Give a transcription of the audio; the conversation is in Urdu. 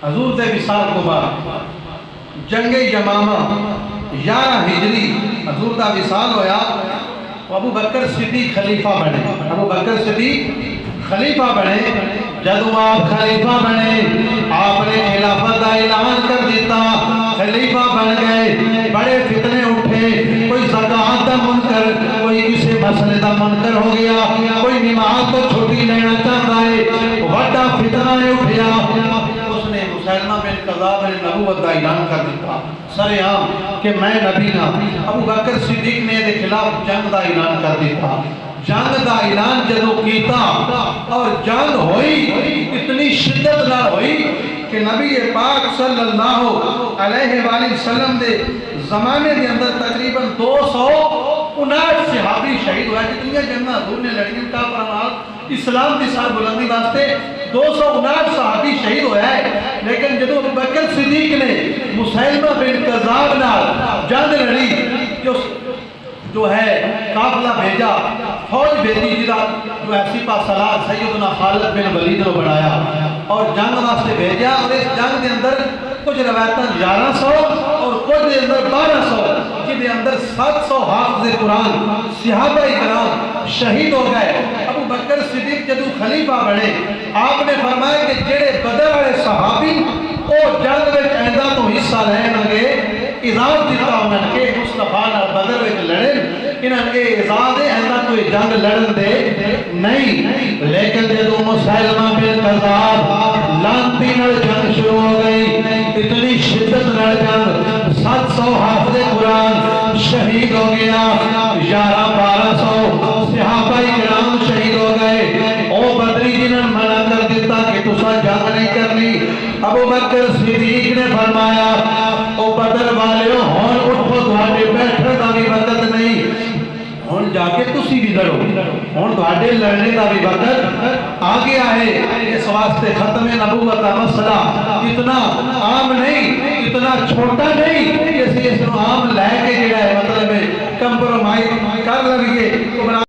حضور دے وصال کو بعد جنگ یمامہ 11 ہجری حضور دا وصال ہویا، ابو بکر صدیق خلیفہ بنے۔ ابو بکر صدیق خلیفہ بنے۔ جدو آپ خلیفہ بنے، آپ نے خلافت کا اعلان کر دیتا، خلیفہ بن گئے، بڑے فتنے اٹھے، کوئی زکوٰۃ کا منکر، کوئی کسی مسئلے کا منکر ہو گیا، کوئی نماز تو چھٹی لینا چاہتا ہے، بڑا فتنہ اٹھیا۔ اس نے مسیلمہ بن کذاب نے نبوت کا اعلان کر دیتا سر عام کہ میں نبی نہ۔ ابو بکر صدیق نے دے خلاف جنگ کا اعلان کر دیتا۔ جنگ کا اعلان جدو کیتا اور جنگ ہوئی، اتنی شدت نہ ہوئی کہ نبی پاک صلی اللہ علیہ وآلہ وسلم دے زمانے کے اندر تقریباً 259 صحابی شہید ہوا۔ جتنی جنگاں حضور نے لڑیں کا پرمال اسلام کی سار بلندی واسطے 259 صحابی شہید ہوا ہے، لیکن جدو ابو بکر صدیق نے مسیلمہ بن کذاب نال جنگ لڑی، جو ہے قافلہ بھیجا، فوج بھیجی، جدا جو ہے سپہ سالار سیدنا خالد بن ولید نے بنایا اور جنگ واسطے بھیجا۔ اور اس جنگ کے اندر کچھ روایتاں 1100 اور کچھ دے اندر 1200، جن اندر 700 حافظ قرآن صحابہ کرام شہید ہو گئے۔ ابو بکر صدیق جدو خلیفہ بنے، آپ نے فرمایا کہ جڑے بدر والے صحابی وہ جنگ میں آئندہ تو حصہ لیں گے، اجازت دیتا انہوں کے مصطفیٰ نال بدر میں لڑیں، انہوں نے اجازت ہے آئندہ تو جنگ لڑن دے نہیں۔ لیکن جدو مسیلمہ بن کذاب لانتی نال جنگ شروع ہو گئی، اتنی شدت نال جنگ، 700 حافظ قرآن شہید ہو گیا، 1100-1200 صحابہ کرام شہید ہو گئے۔ او بدری جنہوں منع کر دیتا کہ تسا جنگ نہیں کرنی۔ ابو بکر صدیق نے فرمایا او بدر والے ہون اٹھو، تھوڑے بیٹھنے کا بھی وقت نہیں، ہون جا کے تسی بھی لڑو، ہون تھوڑے لڑنے کا بھی وقت آ گیا ہے۔ اس واسطے ختم نبوت کا مسئلہ اتنا عام نہیں، اتنا چھوٹا نہیں کہ اس کو عام لے کے جڑا ہے مطلب کمپرومائز کر لگئے